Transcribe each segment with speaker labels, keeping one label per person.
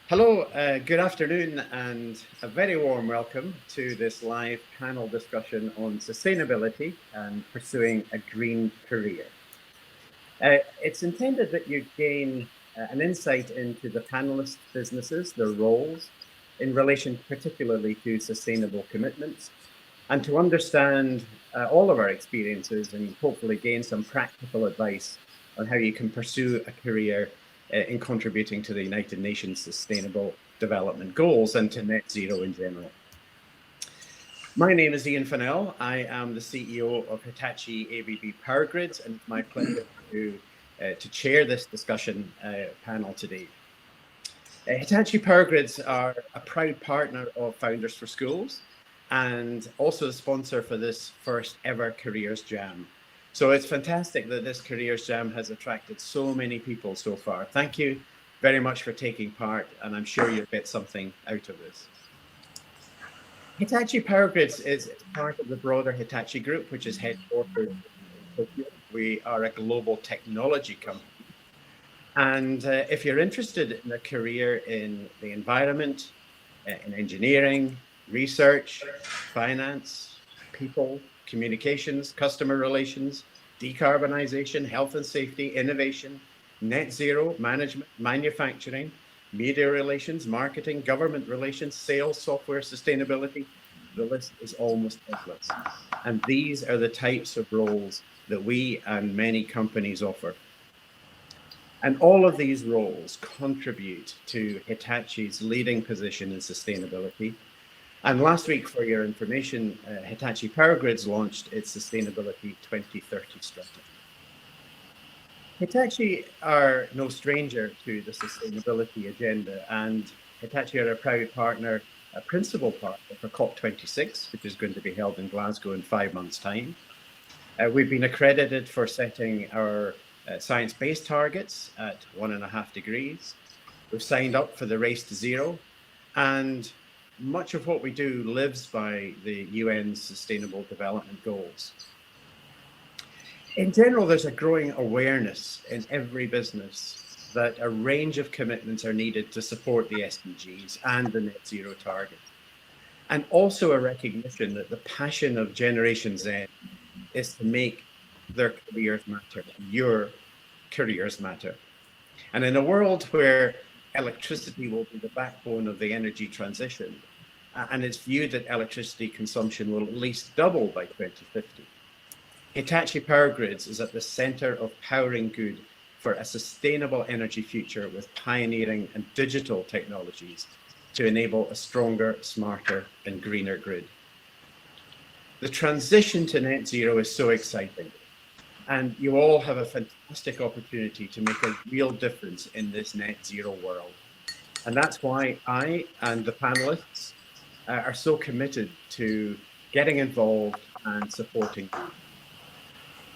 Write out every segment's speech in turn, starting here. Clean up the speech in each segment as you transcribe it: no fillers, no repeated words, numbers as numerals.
Speaker 1: Hello, good afternoon, and a very warm welcome to this live panel discussion on sustainability and pursuing a green career. It's intended that you gain an insight into the panelists' businesses, their roles, in relation particularly to sustainable commitments, and to understand all of our experiences and hopefully gain some practical advice on how you can pursue a career in contributing to the United Nations Sustainable Development Goals and to net zero in general. My name is Funnell. I am the CEO of Hitachi ABB Power Grids, and it's my pleasure to chair this discussion panel today. Hitachi Power Grids are a proud partner of Founders for Schools and also the sponsor for this first ever Careers Jam. So it's fantastic that this Careers Jam has attracted so many people so far. Thank you very much for taking part, and I'm sure you'll get something out of this. Hitachi Power Grids is part of the broader Hitachi Group, which is headquartered in Tokyo. We are a global technology company. And if you're interested in a career in the environment, in engineering, research, finance, people, communications, customer relations, decarbonization, health and safety, innovation, net zero, management, manufacturing, media relations, marketing, government relations, sales, software, sustainability, the list is almost endless. And these are the types of roles that we and many companies offer. And all of these roles contribute to Hitachi's leading position in sustainability. And last week, for your information, Hitachi Power Grids launched its Sustainability 2030 strategy. Hitachi are no stranger to the sustainability agenda, and Hitachi are a proud partner, a principal partner for COP26, which is going to be held in Glasgow in 5 months' time. We've been accredited for setting our science-based targets at 1.5 degrees. We've signed up for the Race to Zero, and much of what we do lives by the UN's Sustainable Development Goals. In general, there's a growing awareness in every business that a range of commitments are needed to support the SDGs and the net zero target. And also a recognition that the passion of Generation Z is to make their careers matter, your careers matter. And in a world where electricity will be the backbone of the energy transition, and it's viewed that electricity consumption will at least double by 2050, Hitachi Power Grids is at the center of powering good for a sustainable energy future with pioneering and digital technologies to enable a stronger, smarter, and greener grid. The transition to net zero is so exciting, and you all have a fantastic opportunity to make a real difference in this net zero world. And that's why I and the panelists are so committed to getting involved and supporting you.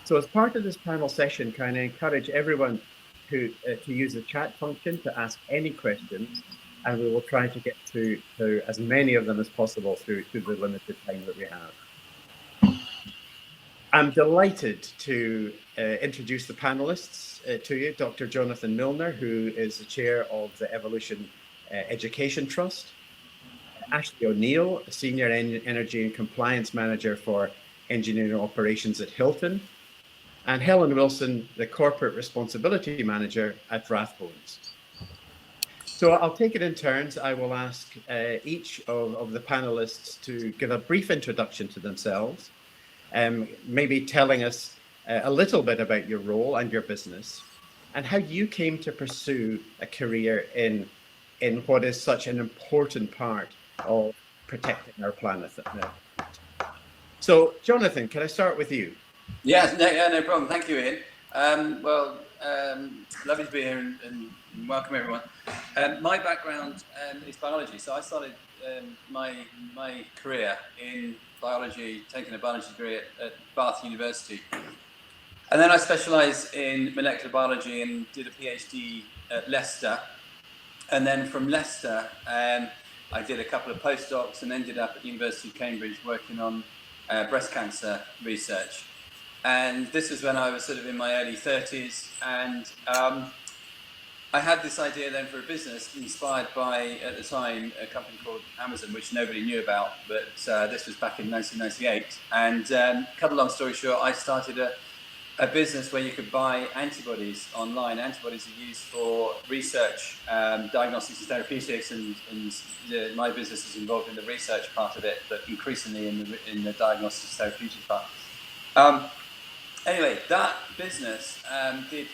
Speaker 1: So as part of this panel session, can I encourage everyone to use the chat function to ask any questions, and we will try to get to as many of them as possible through the limited time that we have. I'm delighted to introduce the panelists to you. Dr. Jonathan Milner, who is the chair of the Evolution Education Trust. Ashley O'Neill, Senior Energy and Compliance Manager for Engineering Operations at Hilton. And Helen Wilson, the Corporate Responsibility Manager at Rathbone. So I'll take it in turns. I will ask each of the panelists to give a brief introduction to themselves, maybe telling us a little bit about your role and your business, and how you came to pursue a career in what is such an important part of protecting our planet. So, Jonathan, can I start with you?
Speaker 2: Yes, no problem. Thank you, Ian. Lovely to be here and welcome everyone. My background is biology, so I started my career in biology, taking a biology degree at Bath University. And then I specialised in molecular biology and did a PhD at Leicester. And then from Leicester, I did a couple of postdocs and ended up at the University of Cambridge working on breast cancer research. And this was when I was sort of in my early 30s, and I had this idea then for a business inspired by, at the time, a company called Amazon, which nobody knew about, but this was back in 1998. And cut a long story short, I started a business where you could buy antibodies online. Antibodies are used for research, diagnostics and therapeutics, and my business is involved in the research part of it, but increasingly in the diagnostics therapeutic part. Anyway, that business did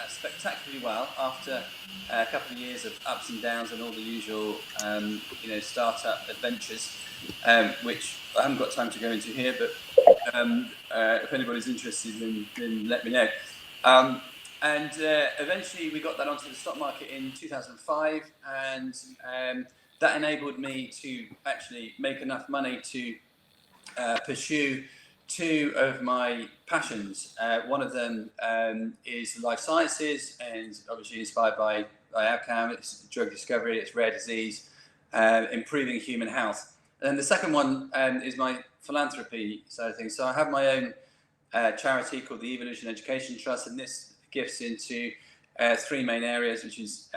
Speaker 2: spectacularly well after a couple of years of ups and downs and all the usual, startup adventures, which I haven't got time to go into here, but if anybody's interested, then let me know. And eventually we got that onto the stock market in 2005, and that enabled me to actually make enough money to pursue two of my passions. One of them is life sciences, and obviously inspired by outcome. It's drug discovery, it's rare disease, improving human health. And then the second one is my philanthropy side of things. So I have my own charity called the Evolution Education Trust, and this gifts into three main areas, which is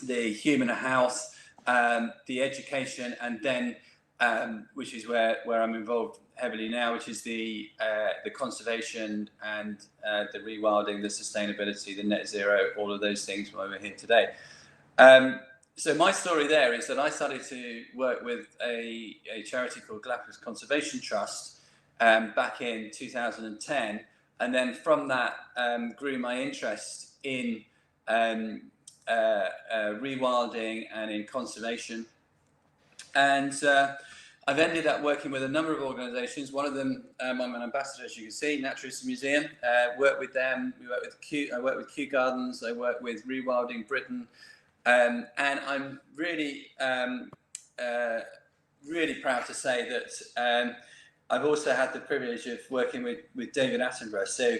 Speaker 2: the human health, the education, and then which is where I'm involved heavily now, which is the conservation and the rewilding, the sustainability, the net zero, all of those things why we're here today. So my story there is that I started to work with a charity called Galapagos Conservation Trust back in 2010, and then from that grew my interest in rewilding and in conservation. And I've ended up working with a number of organisations. One of them, I'm an ambassador, as you can see, Naturalist Museum. Work with them. I work with Kew Gardens. I work with Rewilding Britain, and I'm really, really proud to say that I've also had the privilege of working with David Attenborough. So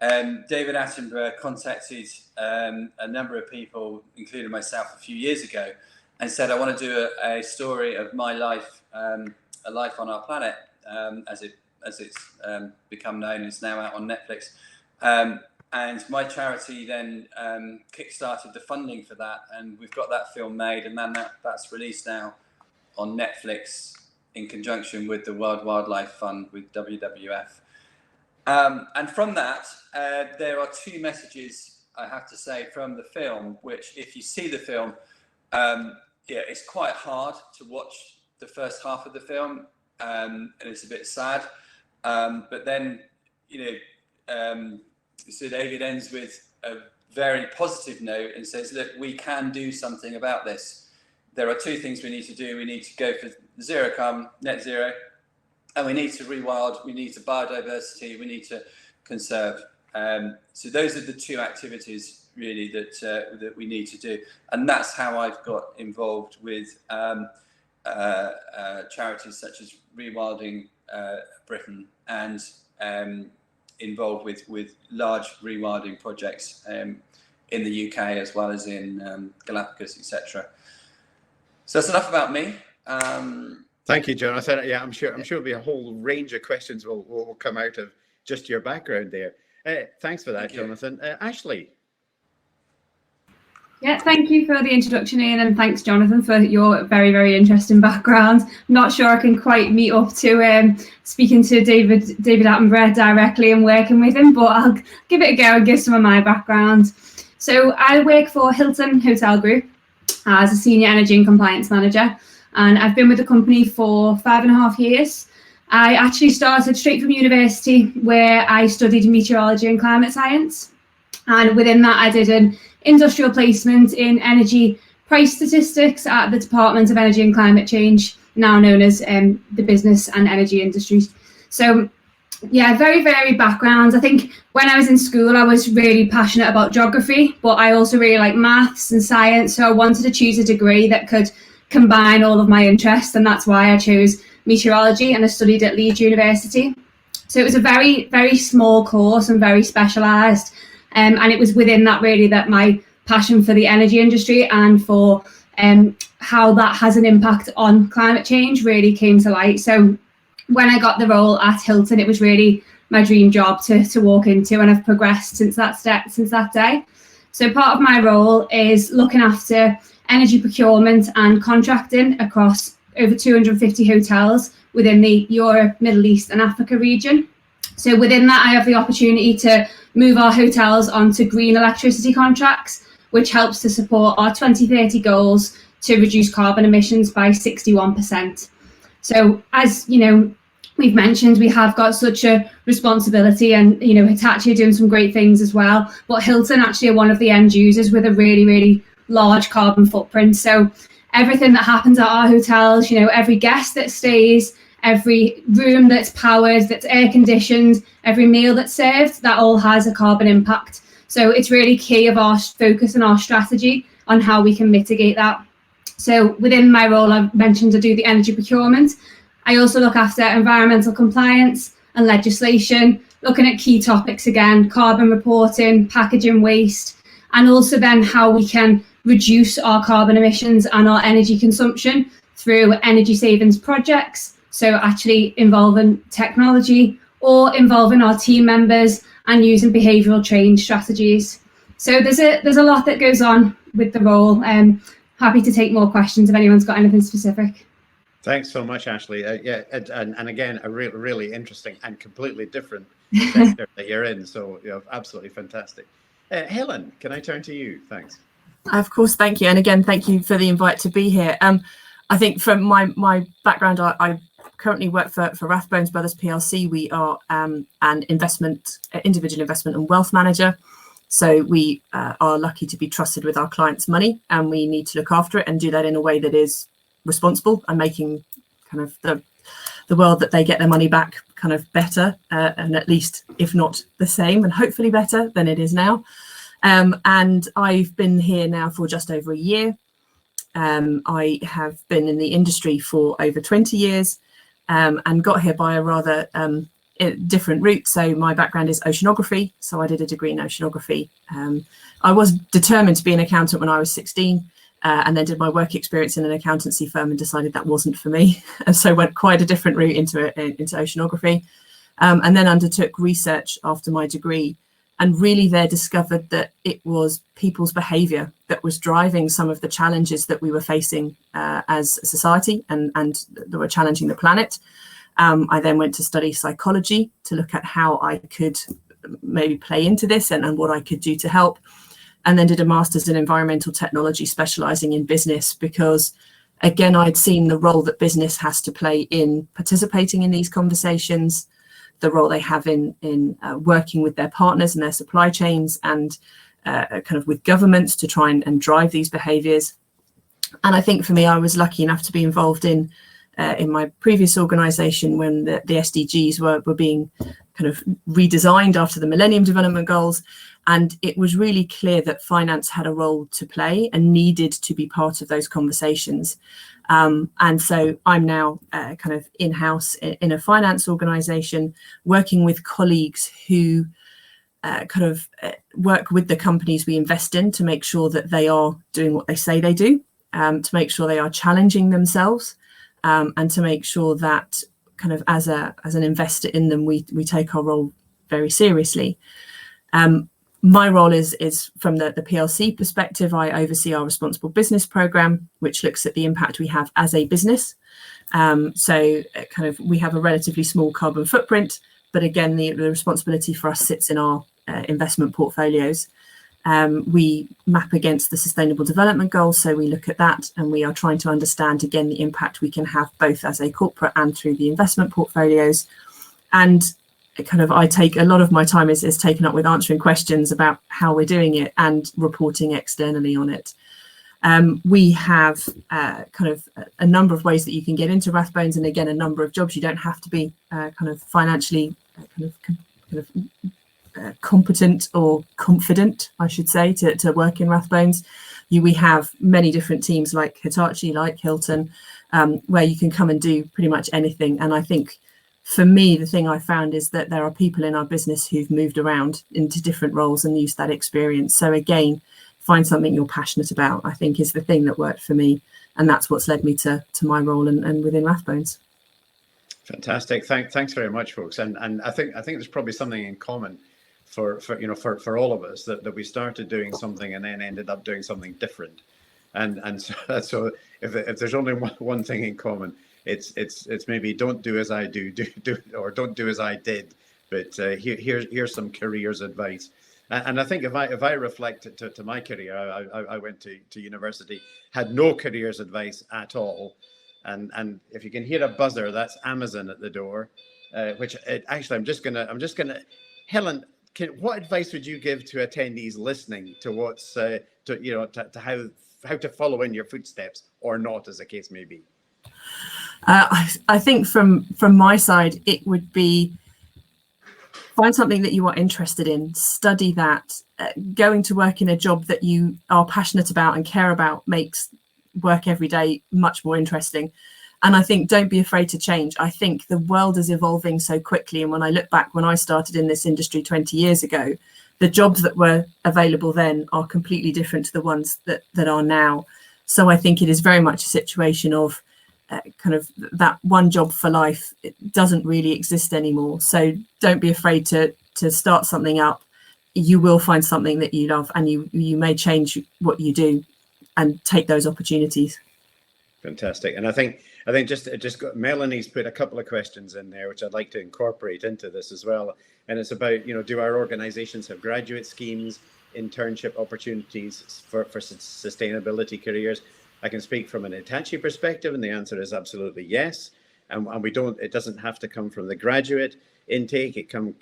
Speaker 2: David Attenborough contacted a number of people, including myself, a few years ago, and said, I want to do a story of my life, a life on our planet, as it's become known. It's now out on Netflix. And my charity then kick-started the funding for that, and we've got that film made, and then that's released now on Netflix in conjunction with the World Wildlife Fund with WWF. And from that, there are two messages, I have to say, from the film, which if you see the film, it's quite hard to watch the first half of the film, and it's a bit sad. But then, so David ends with a very positive note and says, look, we can do something about this. There are two things we need to do. We need to go for zero carbon, net zero, and we need to rewild, we need to biodiversity, we need to conserve. So those are the two activities really that we need to do. And that's how I've got involved with charities such as Rewilding Britain, and involved with large rewilding projects in the UK as well as in Galapagos, etc. So that's enough about me.
Speaker 1: Thank you, Jonathan. Yeah, I'm sure there'll be a whole range of questions will come out of just your background there. Thanks for that, Jonathan. Ashley.
Speaker 3: Yeah, thank you for the introduction, Ian, and thanks, Jonathan, for your very, very interesting background. Not sure I can quite meet up to speaking to David Attenborough directly and working with him, but I'll give it a go and give some of my background. So I work for Hilton Hotel Group as a senior energy and compliance manager, and I've been with the company for 5.5 years. I actually started straight from university where I studied meteorology and climate science, and within that I did an industrial placement in energy price statistics at the Department of Energy and Climate Change, now known as the Business and Energy Industries. So yeah, very varied backgrounds. I think when I was in school, I was really passionate about geography, but I also really like maths and science. So I wanted to choose a degree that could combine all of my interests, and that's why I chose meteorology, and I studied at Leeds University. So it was a very, very small course and very specialised. And it was within that really that my passion for the energy industry and for how that has an impact on climate change really came to light. So when I got the role at Hilton, it was really my dream job to walk into, and I've progressed since that day. So part of my role is looking after energy procurement and contracting across over 250 hotels within the Europe, Middle East and Africa region. So within that, I have the opportunity to move our hotels onto green electricity contracts, which helps to support our 2030 goals to reduce carbon emissions by 61%. So as you know, we've mentioned, we have got such a responsibility, and you know, Hitachi are doing some great things as well, but Hilton actually are one of the end users with a really, really large carbon footprint. So everything that happens at our hotels, you know, every guest that stays, every room that's powered, that's air conditioned, every meal that's served, that all has a carbon impact. So it's really key of our focus and our strategy on how we can mitigate that. So within my role, I've mentioned, I do the energy procurement. I also look after environmental compliance and legislation, looking at key topics again, carbon reporting, packaging waste, and also then how we can reduce our carbon emissions and our energy consumption through energy savings projects. So actually involving technology or involving our team members and using behavioural change strategies. So there's a lot that goes on with the role. Happy to take more questions if anyone's got anything specific.
Speaker 1: Thanks so much, Ashley. Yeah, and again, a really interesting and completely different sector that you're in. So, you know, absolutely fantastic. Helen, can I turn to you? Thanks.
Speaker 4: Of course, thank you. And again, thank you for the invite to be here. I think from my background, I currently work for Rathbone Brothers PLC. We are an individual investment and wealth manager. So we are lucky to be trusted with our clients' money, and we need to look after it and do that in a way that is responsible and making kind of the world that they get their money back kind of better, and at least, if not the same, and hopefully better than it is now. And I've been here now for just over a year. I have been in the industry for over 20 years and got here by a rather different route. So my background is oceanography. So I did a degree in oceanography. I was determined to be an accountant when I was 16, and then did my work experience in an accountancy firm and decided that wasn't for me. And so went quite a different route into oceanography, and then undertook research after my degree, and really there discovered that it was people's behaviour that was driving some of the challenges that we were facing as a society and that were challenging the planet. I then went to study psychology to look at how I could maybe play into this and what I could do to help. And then did a master's in environmental technology, specialising in business, because again, I'd seen the role that business has to play in participating in these conversations, the role they have in working with their partners and their supply chains, and kind of with governments to try and drive these behaviours. And I think for me, I was lucky enough to be involved in my previous organisation when the SDGs were being kind of redesigned after the Millennium Development Goals. And it was really clear that finance had a role to play and needed to be part of those conversations. And so I'm now kind of in-house in a finance organisation, working with colleagues who kind of work with the companies we invest in to make sure that they are doing what they say they do, to make sure they are challenging themselves, and to make sure that kind of as an investor in them, we take our role very seriously. My role is from the PLC perspective. I oversee our responsible business program, which looks at the impact we have as a business. So kind of we have a relatively small carbon footprint, but again, the responsibility for us sits in our investment portfolios. We map against the Sustainable Development Goals, so we look at that, and we are trying to understand again the impact we can have both as a corporate and through the investment portfolios. And kind of I take a lot of my time is taken up with answering questions about how we're doing it and reporting externally on it. We have kind of a number of ways that you can get into Rathbones, and again a number of jobs. You don't have to be kind of financially competent or confident, I should say, to work in Rathbones. We have many different teams like Hitachi, like Hilton, where you can come and do pretty much anything. And I think for me, the thing I found is that there are people in our business who've moved around into different roles and used that experience. So again, find something you're passionate about, I think, is the thing that worked for me. And that's what's led me to my role and within Rathbones.
Speaker 1: Fantastic. Thanks very much, folks. And I think there's probably something in common for all of us that we started doing something and then ended up doing something different. And so if there's only one thing in common, it's maybe don't do as I do, or don't do as I did. But here's some careers advice. And I think if I reflect to my career, I went to university, had no careers advice at all. And if you can hear a buzzer, that's Amazon at the door. Actually, I'm just gonna, Helen, what advice would you give to attendees listening to what's to how to follow in your footsteps or not, as the case may be?
Speaker 4: I think from my side, it would be find something that you are interested in, study that. Going to work in a job that you are passionate about and care about makes work every day much more interesting. And I think don't be afraid to change. I think the world is evolving so quickly. And when I look back, when I started in this industry 20 years ago, the jobs that were available then are completely different to the ones that are now. So I think it is very much a situation of kind of that one job for life. It doesn't really exist anymore. So don't be afraid to start something up. You will find something that you love, and you may change what you do and take those opportunities.
Speaker 1: Fantastic. And I think just Melanie's put a couple of questions in there, which I'd like to incorporate into this as well. And it's about, do our organizations have graduate schemes, internship opportunities for sustainability careers? I can speak from an Hitachi perspective, and the answer is absolutely yes. And it doesn't have to come from the graduate intake. It can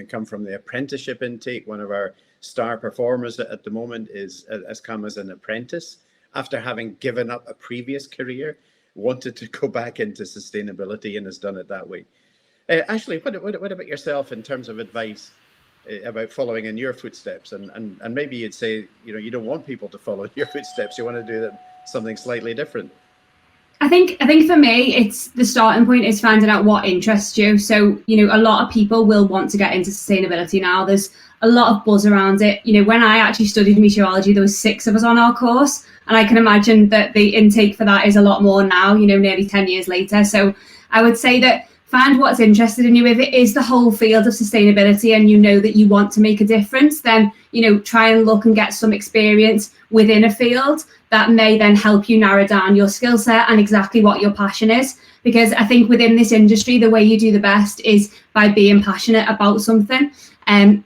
Speaker 1: come from the apprenticeship intake. One of our star performers at the moment has come as an apprentice after having given up a previous career, wanted to go back into sustainability and has done it that way. Ashley, what about yourself in terms of advice about following in your footsteps? And maybe you'd say, you don't want people to follow in your footsteps. You want to do something slightly different.
Speaker 3: I think for me, it's the starting point is finding out what interests you. So, a lot of people will want to get into sustainability now. There's a lot of buzz around it. When I actually studied meteorology, there was 6 of us on our course. And I can imagine that the intake for that is a lot more now, nearly 10 years later. So I would say that find what's interested in you. If it is the whole field of sustainability and that you want to make a difference, then, try and look and get some experience within a field that may then help you narrow down your skill set and exactly what your passion is. Because I think within this industry, the way you do the best is by being passionate about something and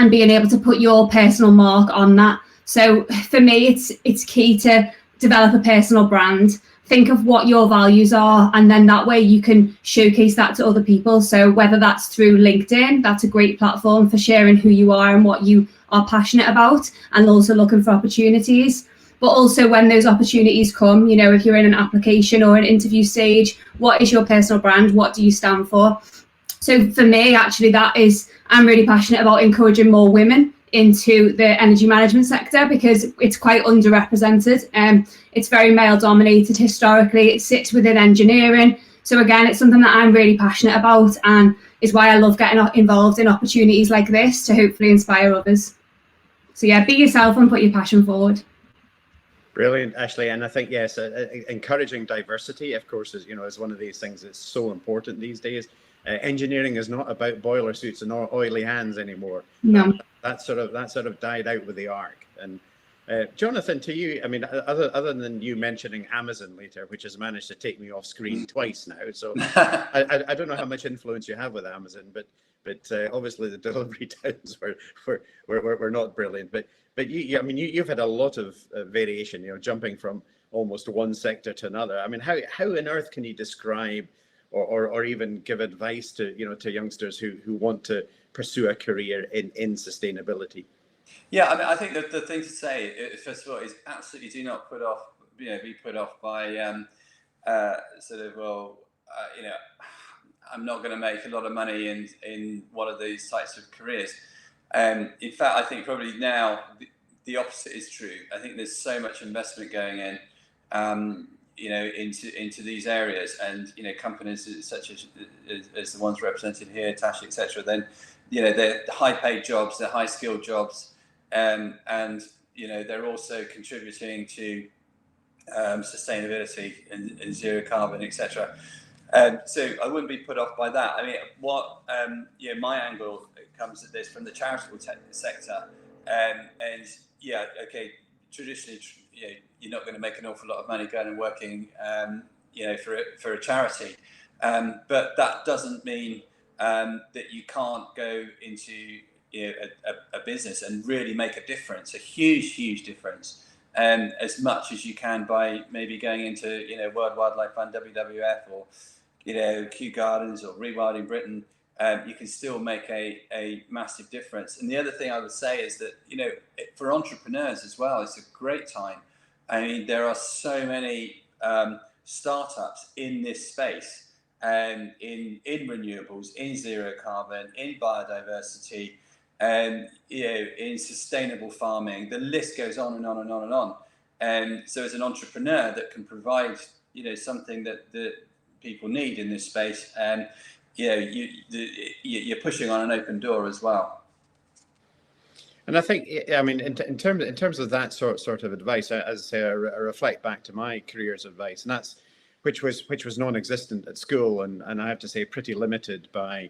Speaker 3: being able to put your personal mark on that. So for me, it's key to develop a personal brand. Think of what your values are, and then that way you can showcase that to other people. So whether that's through LinkedIn, that's a great platform for sharing who you are and what you are passionate about, and also looking for opportunities. But also when those opportunities come, if you're in an application or an interview stage, what is your personal brand? What do you stand for? So for me, actually, I'm really passionate about encouraging more women into the energy management sector because it's quite underrepresented. It's very male dominated historically. It sits within engineering. So again, it's something that I'm really passionate about, and is why I love getting involved in opportunities like this to hopefully inspire others. So yeah, be yourself and put your passion forward.
Speaker 1: Brilliant, Ashley. And I think, yes, encouraging diversity, of course, is one of these things that's so important these days. Engineering is not about boiler suits and oily hands anymore.
Speaker 3: No.
Speaker 1: That sort of died out with the arc. And Jonathan, to you, I mean, other than you mentioning Amazon later, which has managed to take me off screen twice now, so I don't know how much influence you have with Amazon, but obviously the delivery times were not brilliant. But you've had a lot of variation, jumping from almost one sector to another. I mean, how on earth can you describe or even give advice to youngsters who want to pursue a career in sustainability?
Speaker 2: Yeah, I mean, I think that the thing to say, first of all, is absolutely do not be put off by I'm not going to make a lot of money in one of these types of careers. In fact, I think probably now the opposite is true. I think there's so much investment going in, into these areas, and companies such as the ones represented here, Hitachi, etc. Then they're high-paid jobs, they're high-skilled jobs, and they're also contributing to sustainability and zero carbon, etc. So I wouldn't be put off by that. I mean, what my angle comes at this from the charitable sector, and yeah, okay, traditionally, you're not going to make an awful lot of money going and working, for a charity, but that doesn't mean that you can't go into a business and really make a difference, a huge difference. As much as you can by maybe going into World Wildlife Fund, WWF, or Kew Gardens or Rewilding Britain, you can still make a massive difference. And the other thing I would say is that for entrepreneurs as well, it's a great time. I mean, there are so many startups in this space, in renewables, in zero carbon, in biodiversity, in sustainable farming. The list goes on and on and on and on. And so as an entrepreneur that can provide something that people need in this space, and you're pushing on an open door as well.
Speaker 1: And I think, I mean, in terms of that sort of advice, as I say, I reflect back to my career's advice, and that's which was non-existent at school, and I have to say pretty limited by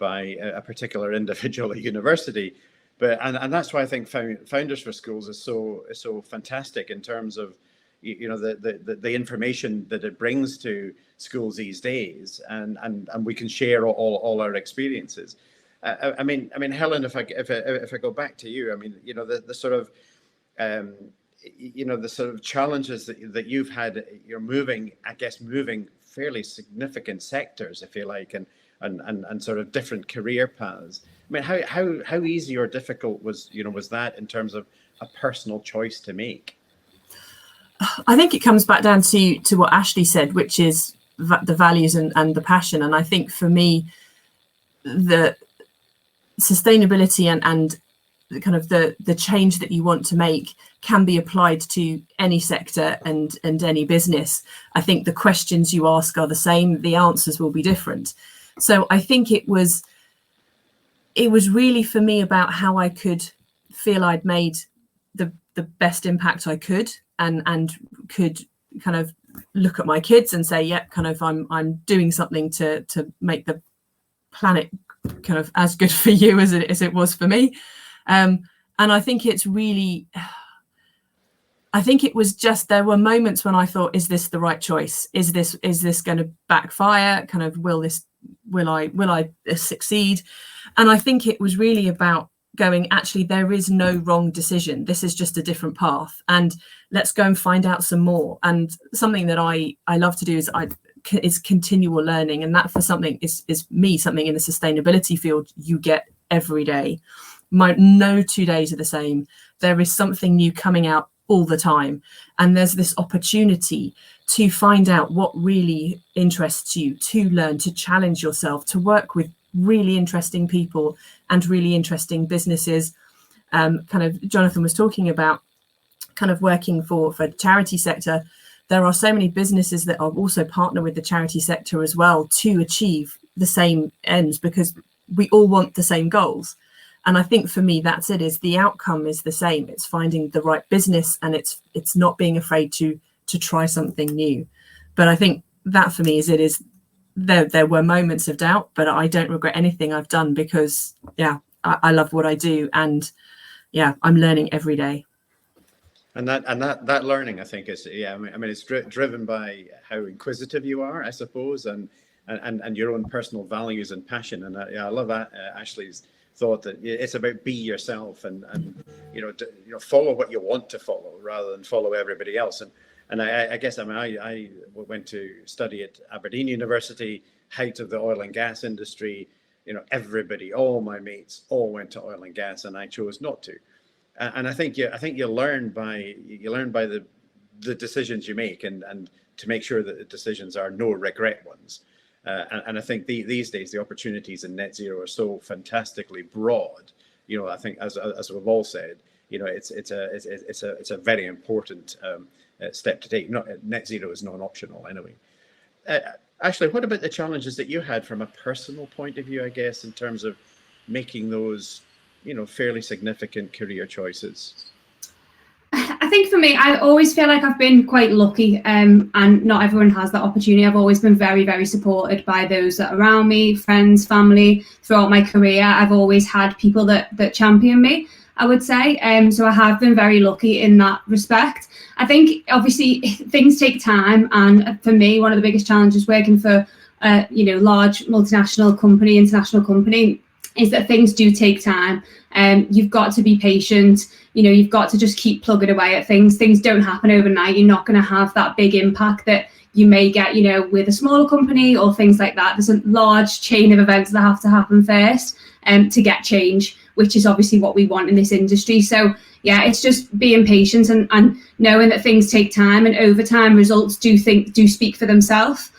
Speaker 1: a particular individual at university. But and that's why I think Founders for Schools is so fantastic in terms of the information that it brings to schools these days, and we can share all our experiences. I mean, Helen, if I go back to you, I mean, the sort of the sort of challenges that you've had, you're moving fairly significant sectors, if you like, and sort of different career paths. I mean, how easy or difficult was that in terms of a personal choice to make?
Speaker 4: I think it comes back down to what Ashley said, which is the values and the passion. And I think for me, the sustainability and the kind of the change that you want to make can be applied to any sector and any business. I think the questions you ask are the same, the answers will be different. So I think it was really for me about how I could feel I'd made the best impact I could, and could kind of look at my kids and say, yeah, kind of I'm doing something to make the planet kind of as good for you as it was for me. And I think it's really, I think it was just, there were moments when I thought, is this the right choice? Is this going to backfire? Kind of, will I succeed? And I think it was really about going, actually, there is no wrong decision. This is just a different path, and let's go and find out some more. And something that I love to do is continual learning, and that for something is something in the sustainability field you get every day. No 2 days are the same. There is something new coming out all the time, and there's this opportunity to find out what really interests you, to learn, to challenge yourself, to work with really interesting people and really interesting businesses. Kind of Jonathan was talking about kind of working for the charity sector. There are so many businesses that are also partner with the charity sector as well to achieve the same ends, because we all want the same goals. And I think for me, that's it, is the outcome is the same. It's finding the right business, and it's not being afraid to try something new. But I think that for me is there were moments of doubt, but I don't regret anything I've done, because I love what I do, and I'm learning every day.
Speaker 1: And that learning, I think, is I mean it's driven by how inquisitive you are, I suppose, and your own personal values and passion. And I love that Ashley's thought that it's about be yourself, and follow what you want to follow rather than follow everybody else. And I guess I went to study at Aberdeen University, height of the oil and gas industry. Everybody, all my mates, all went to oil and gas, and I chose not to. And I think you learn by the decisions you make, and to make sure that the decisions are no regret ones. And I think these days the opportunities in net zero are so fantastically broad. I think as we've all said, it's a very important step to take. Net zero is non-optional anyway. Ashley, what about the challenges that you had from a personal point of view, I guess, in terms of making those fairly significant career choices?
Speaker 3: I think for me, I always feel like I've been quite lucky, and not everyone has that opportunity. I've always been very, very supported by those that are around me, friends, family. Throughout my career, I've always had people that champion me, I would say. So I have been very lucky in that respect. I think obviously things take time, and for me, one of the biggest challenges working for large multinational company, international company, is that things do take time. You've got to be patient. You've got to just keep plugging away at things. Things don't happen overnight. You're not going to have that big impact that you may get, with a smaller company or things like that. There's a large chain of events that have to happen first to get change, which is obviously what we want in this industry. So yeah, it's just being patient and knowing that things take time, and over time results do speak for themselves.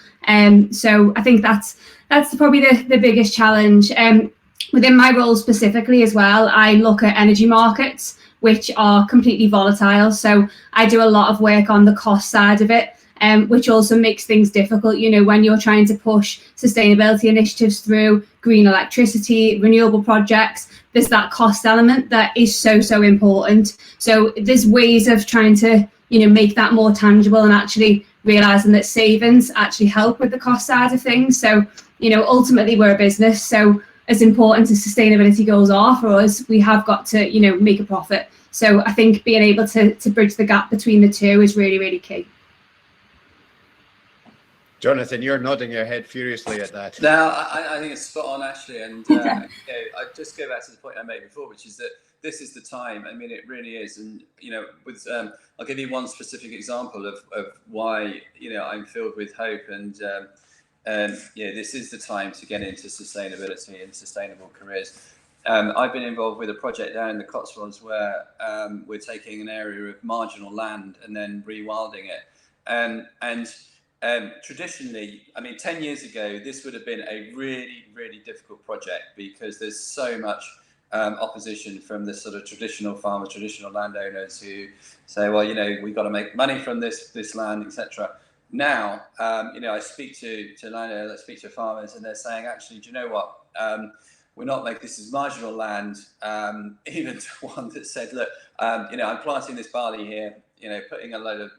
Speaker 3: So I think that's probably the biggest challenge. Within my role specifically as well, I look at energy markets, which are completely volatile. So I do a lot of work on the cost side of it, which also makes things difficult. When you're trying to push sustainability initiatives through, green electricity, renewable projects, there's that cost element that is so important. So there's ways of trying to, make that more tangible, and actually realizing that savings actually help with the cost side of things. So, ultimately we're a business. So as important as sustainability goals are for us, we have got to, make a profit. So I think being able to bridge the gap between the two is really, really key.
Speaker 1: Jonathan, you're nodding your head furiously at that.
Speaker 2: No, I think it's spot on, Ashley. And I just go back to the point I made before, which is that this is the time. I mean, it really is. And, I'll give you one specific example of why, I'm filled with hope. And, this is the time to get into sustainability and sustainable careers. I've been involved with a project down in the Cotswolds where we're taking an area of marginal land and then rewilding it. Traditionally, 10 years ago, this would have been a really, really difficult project because there's so much opposition from the sort of traditional farmers, traditional landowners who say, well, we've got to make money from this land, etc. Now, I speak to landowners, I speak to farmers, and they're saying, actually, do you know what? We're not like this is marginal land. Even to one that said, look, I'm planting this barley here, putting a load of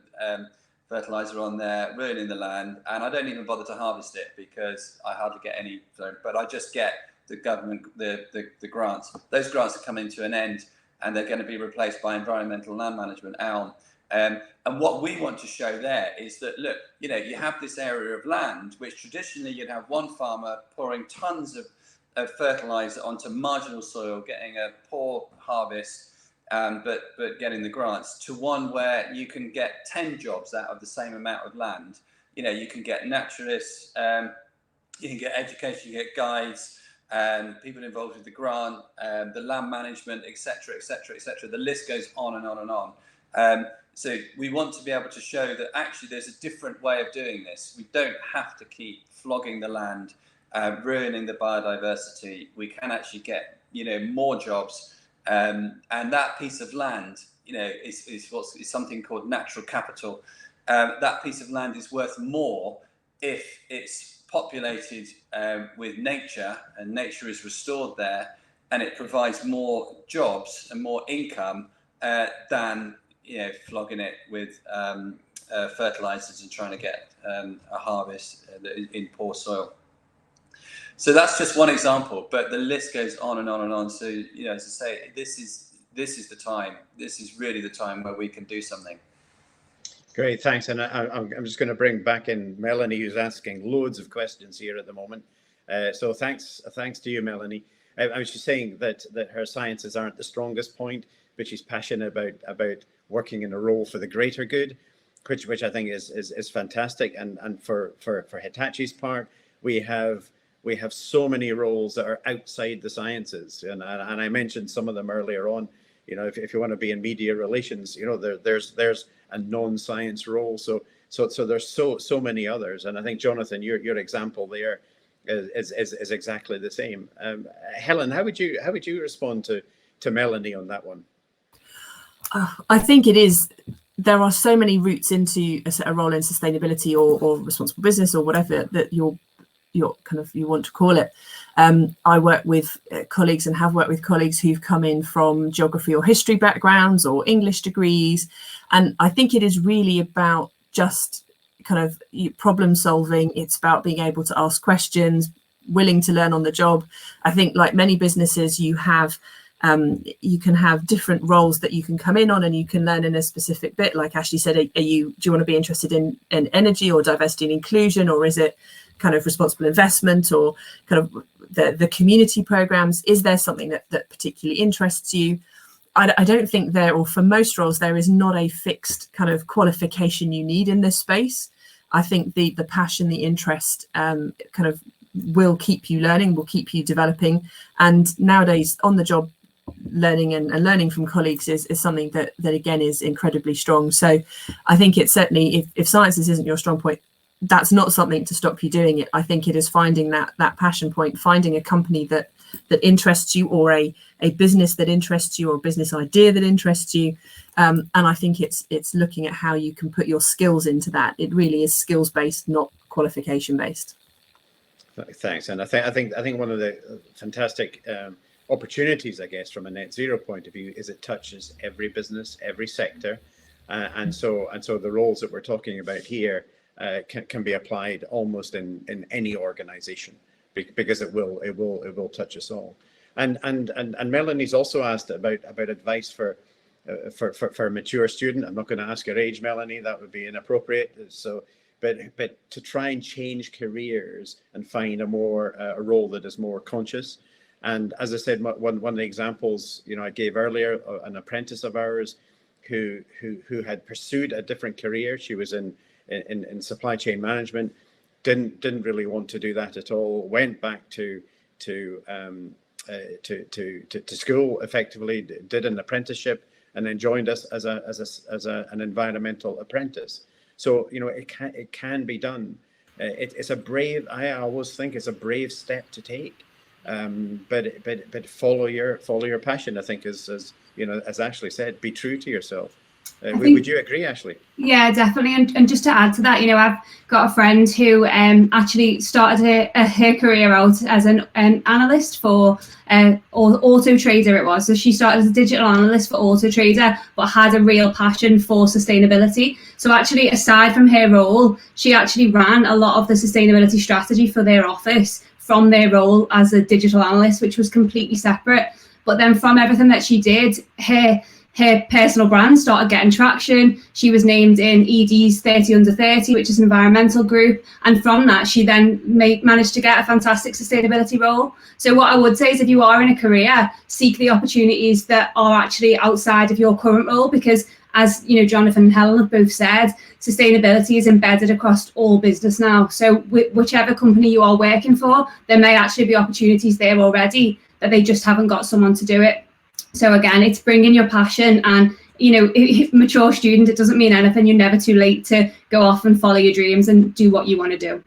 Speaker 2: fertilizer on there, ruining the land, and I don't even bother to harvest it because I hardly get any, but I just get the government, the grants. Those grants are coming to an end, and they're going to be replaced by environmental land management, ALM. And what we want to show there is that, look, you have this area of land which traditionally you'd have one farmer pouring tons of fertilizer onto marginal soil, getting a poor harvest, but getting the grants, to one where you can get 10 jobs out of the same amount of land. You can get naturalists, you can get education, you get guides, people involved with the grant, the land management, etc., etc., etc. The list goes on and on and on. So we want to be able to show that actually there's a different way of doing this. We don't have to keep flogging the land, ruining the biodiversity. We can actually get, more jobs. And that piece of land, is something called natural capital. That piece of land is worth more if it's populated with nature, and nature is restored there, and it provides more jobs and more income than flogging it with fertilizers and trying to get a harvest in poor soil. So that's just one example, but the list goes on and on and on. So, as I say, this is the time. This is really the time where we can do something.
Speaker 1: Great, thanks. And I'm just going to bring back in Melanie, who's asking loads of questions here at the moment. So thanks to you, Melanie. I was just saying that her sciences aren't the strongest point, but she's passionate about working in a role for the greater good, which I think is fantastic. And for Hitachi's part, we have so many roles that are outside the sciences, and I mentioned some of them earlier on. If you want to be in media relations, there's a non-science role. So there's so many others, and I think Jonathan, your example there is exactly the same. Helen, how would you respond to Melanie on that one?
Speaker 4: I think it is. There are so many routes into a role in sustainability or responsible business or whatever that you want to call it. I work with colleagues and have worked with colleagues who've come in from geography or history backgrounds or English degrees. And I think it is really about just kind of problem solving. It's about being able to ask questions, willing to learn on the job. I think like many businesses, you can have different roles that you can come in on, and you can learn in a specific bit. Like Ashley said, do you want to be interested in energy or diversity and inclusion, or is it kind of responsible investment or kind of the community programs? Is there something that particularly interests you? I don't think there, or for most roles, there is not a fixed kind of qualification you need in this space. I think the passion, the interest kind of will keep you learning, will keep you developing. And nowadays, on the job learning and learning from colleagues is something that again is incredibly strong. So I think it's certainly, if sciences isn't your strong point, that's not something to stop you doing it. I think it is finding that passion point, finding a company that interests you, or a business that interests you, or a business idea that interests you. And I think it's looking at how you can put your skills into that. It really is skills based, not qualification based.
Speaker 1: Thanks. And I think one of the fantastic opportunities, I guess, from a net zero point of view, is it touches every business, every sector, and so the roles that we're talking about here can be applied almost in any organization, because it will touch us all. And Melanie's also asked about advice for a mature student. I'm not going to ask your age, Melanie, that would be inappropriate. So but to try and change careers and find a role that is more conscious. And as I said, one of the examples I gave earlier, an apprentice of ours who had pursued a different career. She was in supply chain management, didn't really want to do that at all. Went back to school, effectively did an apprenticeship, and then joined us as an environmental apprentice. So it can be done. It's a brave. I always think it's a brave step to take. But follow your passion. I think as Ashley said, be true to yourself. Would you agree, Ashley?
Speaker 3: Yeah, definitely. And just to add to that, I've got a friend who actually started her career out as an analyst for Auto Trader. It was. So she started as a digital analyst for Auto Trader, but had a real passion for sustainability. So actually, aside from her role, she actually ran a lot of the sustainability strategy for their office from their role as a digital analyst, which was completely separate. But then from everything that she did, her personal brand started getting traction. She was named in ED's 30 under 30, which is an environmental group. And from that, she then managed to get a fantastic sustainability role. So what I would say is, if you are in a career, seek the opportunities that are actually outside of your current role, because as Jonathan and Helen have both said, sustainability is embedded across all business now. So whichever company you are working for, there may actually be opportunities there already that they just haven't got someone to do it. So again, it's bringing your passion, and if mature student, it doesn't mean anything. You're never too late to go off and follow your dreams and do what you want to do.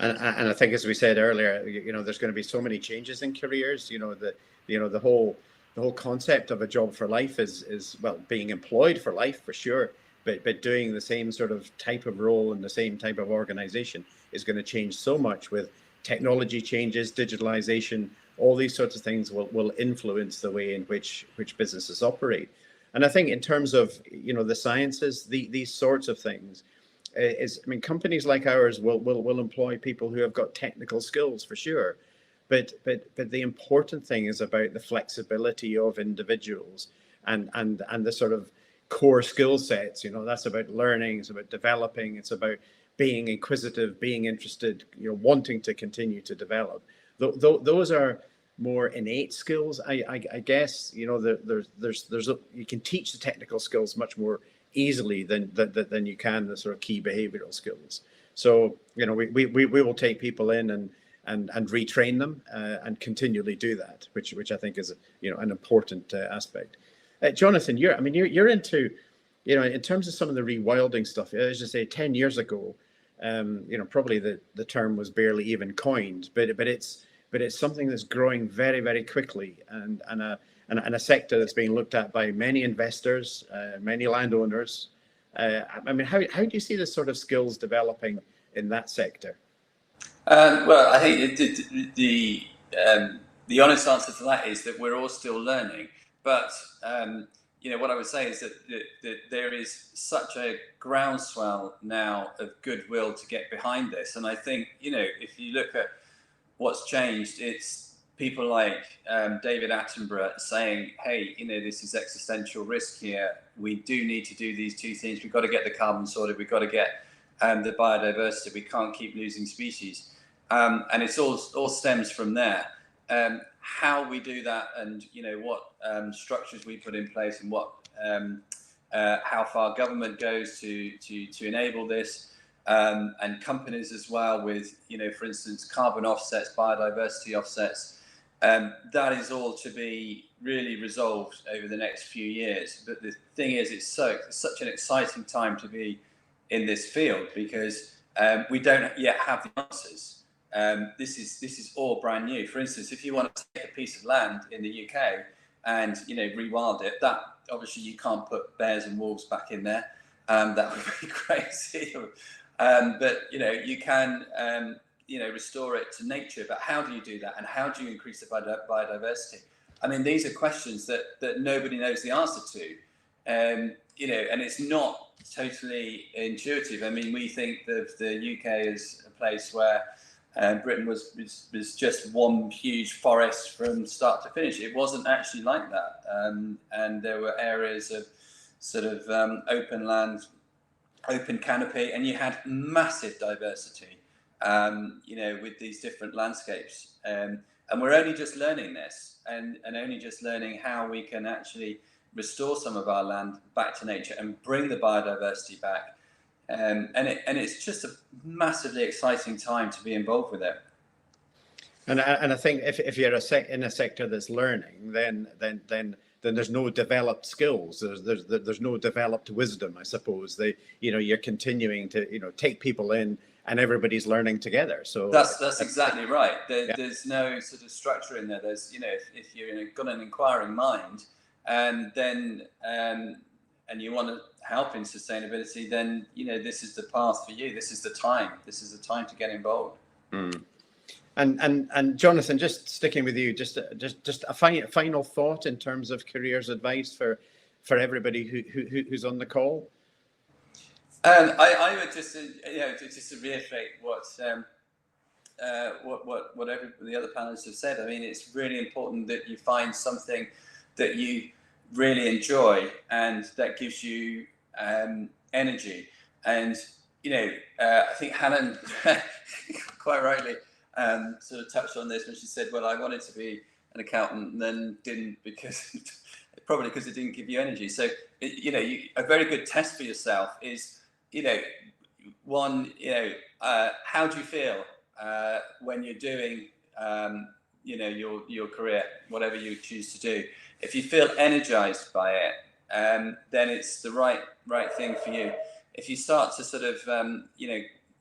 Speaker 1: And I think, as we said earlier, there's going to be so many changes in careers. The whole concept of a job for life is being employed for life for sure, but doing the same sort of type of role in the same type of organization is going to change so much with technology changes, digitalization. All these sorts of things will influence the way in which businesses operate. And I think in terms of the sciences, these sorts of things, companies like ours will employ people who have got technical skills for sure. But the important thing is about the flexibility of individuals and the sort of core skill sets. That's about learning, it's about developing, it's about being inquisitive, being interested, wanting to continue to develop. Those are more innate skills, I guess. There's you can teach the technical skills much more easily than you can the sort of key behavioral skills. So we will take people in and retrain them and continually do that, which I think is an important aspect. Jonathan, you're into in terms of some of the rewilding stuff. As I say, 10 years ago, probably the term was barely even coined, but it's something that's growing very, very quickly, and a sector that's being looked at by many investors, many landowners. How do you see this sort of skills developing in that sector?
Speaker 2: Well, I think the honest answer to that is that we're all still learning. But what I would say is that there is such a groundswell now of goodwill to get behind this. And I think, if you look at what's changed, it's people like David Attenborough saying, hey, this is existential risk here. We do need to do these two things. We've got to get the carbon sorted. We've got to get the biodiversity. We can't keep losing species. And it's all stems from there. How we do that, and what structures we put in place, and what how far government goes to enable this, and companies as well with for instance carbon offsets, biodiversity offsets. That is all to be really resolved over the next few years. But the thing is, it's such an exciting time to be in this field because we don't yet have the answers. This is all brand new. For instance, if you want to take a piece of land in the UK and rewild it, that obviously you can't put bears and wolves back in there. That would be crazy. But you can restore it to nature. But how do you do that? And how do you increase the biodiversity? I mean, these are questions that nobody knows the answer to. And it's not totally intuitive. I mean, we think that the UK is a place where Britain was just one huge forest from start to finish. It wasn't actually like that, and there were areas of sort of open land, open canopy, and you had massive diversity, with these different landscapes. And we're only just learning this, and only just learning how we can actually restore some of our land back to nature and bring the biodiversity back. And it's just a massively exciting time to be involved with it.
Speaker 1: And I think if you're in a sector that's learning, then there's no developed skills. There's no developed wisdom, I suppose. You're continuing to take people in, and everybody's learning together. So
Speaker 2: that's exactly right. There's no sort of structure in there. There's if you've got an inquiring mind, and then and you want to help in sustainability, then this is the path for you. This is the time. This is the time to get involved.
Speaker 1: Mm. And Jonathan, just sticking with you, just a final thought in terms of careers advice for everybody who's on the call.
Speaker 2: I would just just to reiterate what the other panelists have said. I mean, it's really important that you find something that you really enjoy and that gives you energy. And I think Helen quite rightly sort of touched on this when she said, well, I wanted to be an accountant and then didn't because it didn't give you energy. So a very good test for yourself is one, how do you feel when you're doing your career, whatever you choose to do? If you feel energized by it, then it's the right thing for you. If you start to sort of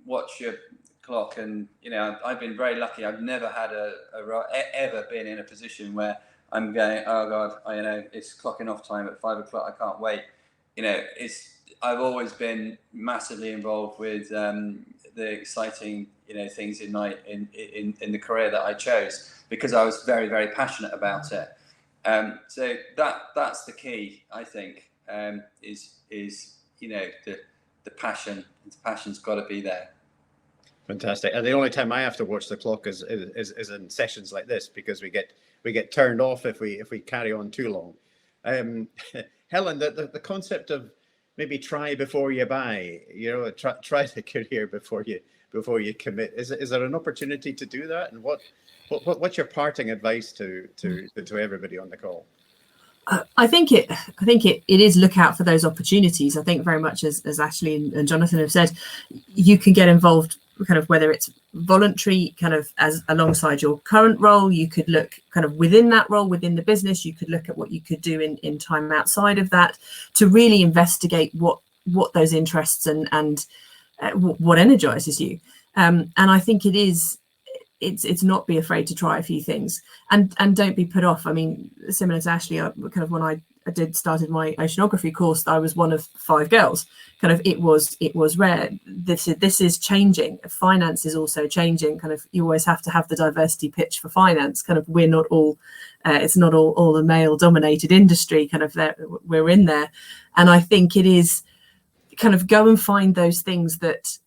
Speaker 2: watch your clock, and I've been very lucky. I've never had ever been in a position where I'm going, oh God, it's clocking off time at 5 o'clock. I can't wait. I've always been massively involved with the exciting things in the career that I chose because I was very, very passionate about it. So that's the key, I think, is the passion. The passion's got to be there.
Speaker 1: Fantastic. And the only time I have to watch the clock is in sessions like this, because we get turned off if we carry on too long. Helen, the concept of maybe try before you buy, try the career before you commit. Is there an opportunity to do that? And what's your parting advice to everybody on the call?
Speaker 4: I think it is look out for those opportunities. I think very much as Ashley and Jonathan have said, you can get involved kind of whether it's voluntary kind of as alongside your current role. You could look kind of within that role, within the business. You could look at what you could do in time outside of that to really investigate what those interests and what energizes you. And I think it's not be afraid to try a few things and don't be put off. I mean, similar to Ashley, kind of when I started my oceanography course, I was one of 5 girls. Kind of it was rare. This is changing. Finance is also changing. Kind of you always have to have the diversity pitch for finance. Kind of we're not all it's not all a male dominated industry. Kind of we're in there, and I think it is kind of go and find those things that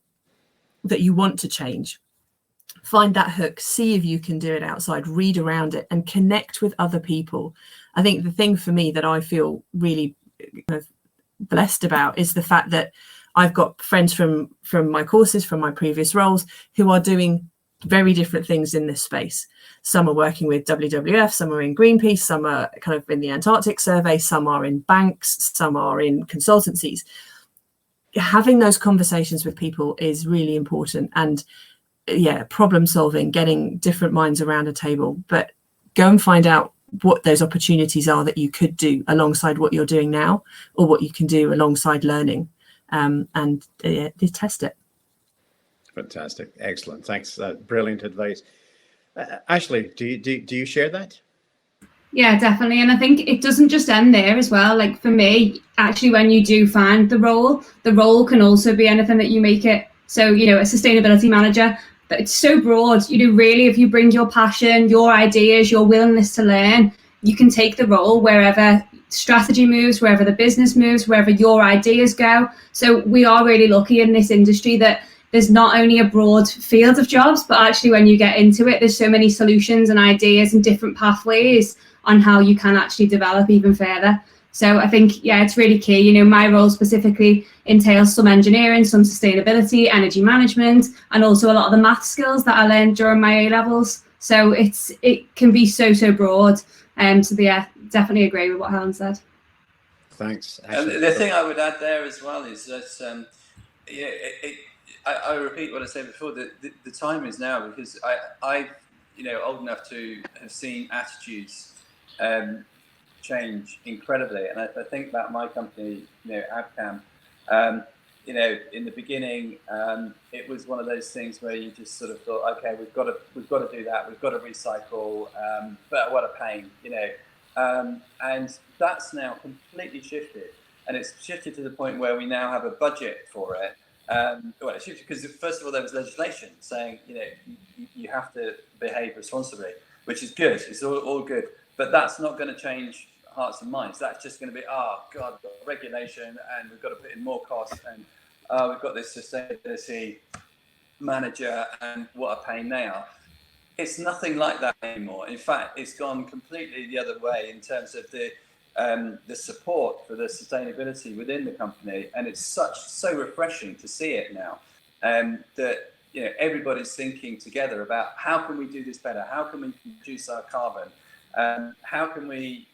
Speaker 4: you want to change. Find that hook, see if you can do it outside, read around it, and connect with other people. I think the thing for me that I feel really kind of blessed about is the fact that I've got friends from my courses, from my previous roles, who are doing very different things in this space. Some are working with WWF, some are in Greenpeace, some are kind of in the Antarctic Survey, some are in banks, some are in consultancies. Having those conversations with people is really important, and problem solving, getting different minds around a table, but go and find out what those opportunities are that you could do alongside what you're doing now, or what you can do alongside learning, and test it.
Speaker 1: Fantastic. Excellent. Thanks. Brilliant advice. Ashley, do you share that?
Speaker 3: Yeah, definitely. And I think it doesn't just end there as well. Like for me, actually, when you do find the role can also be anything that you make it. So, a sustainability manager, but it's so broad. Really, if you bring your passion, your ideas, your willingness to learn, you can take the role wherever strategy moves, wherever the business moves, wherever your ideas go. So we are really lucky in this industry that there's not only a broad field of jobs, but actually when you get into it, there's so many solutions and ideas and different pathways on how you can actually develop even further. So I think, it's really key. My role specifically entails some engineering, some sustainability, energy management, and also a lot of the math skills that I learned during my A-levels. So it can be so broad. Definitely agree with what Helen said.
Speaker 1: Thanks.
Speaker 2: And the thing I would add there as well is that, I repeat what I said before, that the time is now, because I'm old enough to have seen attitudes change incredibly. And I think about my company, Abcam, in the beginning, it was one of those things where you just sort of thought, okay, we've got to do that, we've got to recycle, but what a pain, and that's now completely shifted, and it's shifted to the point where we now have a budget for it. Well, it shifted because first of all there was legislation saying, you have to behave responsibly, which is good. It's all good, but that's not going to change hearts and minds. That's just going to be, oh God, we've got regulation and we've got to put in more costs, and we've got this sustainability manager and what a pain they are. It's nothing like that anymore. In fact, it's gone completely the other way in terms of the support for the sustainability within the company, and it's so refreshing to see it now, that everybody's thinking together about how can we do this better, how can we reduce our carbon, how can we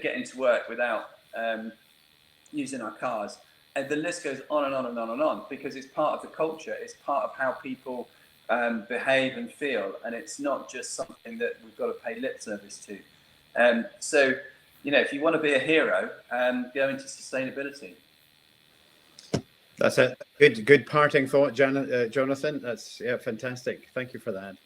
Speaker 2: get into work without using our cars, and the list goes on and on and on and on, because it's part of the culture, it's part of how people behave and feel, and it's not just something that we've got to pay lip service to. So if you want to be a hero, go into sustainability.
Speaker 1: That's a good parting thought, Jonathan. That's fantastic. Thank you for that.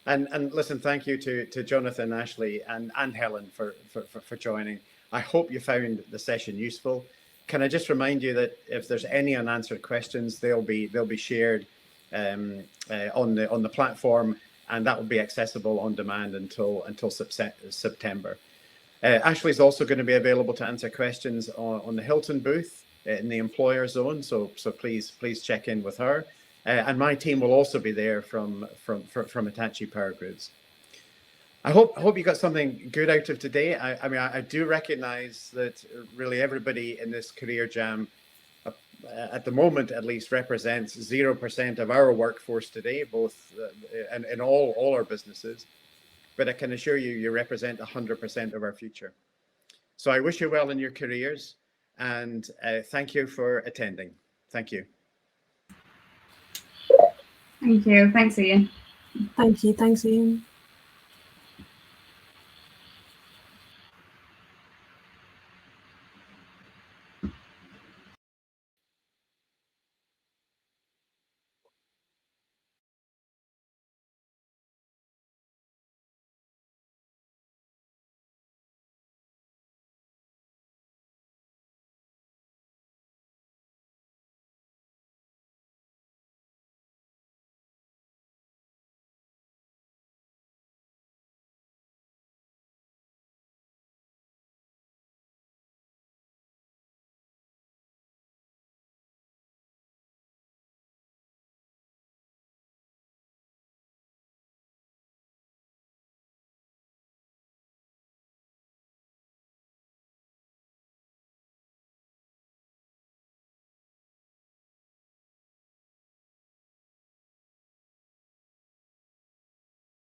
Speaker 1: And listen, thank you to Jonathan, Ashley, and Helen for joining. I hope you found the session useful. Can I just remind you that if there's any unanswered questions, they'll be shared on the platform, and that will be accessible on demand until September. Ashley's also going to be available to answer questions on the Hilton booth in the employer zone, so please check in with her. And my team will also be there from Hitachi Power Grids. I hope you got something good out of today. I do recognize that really everybody in this career jam, at the moment at least, represents 0% of our workforce today, both in all our businesses. But I can assure you represent 100% of our future. So I wish you well in your careers, and thank you for attending. Thank you.
Speaker 3: Thank you. Thanks, Ian.
Speaker 4: Thank you. Thanks, Ian.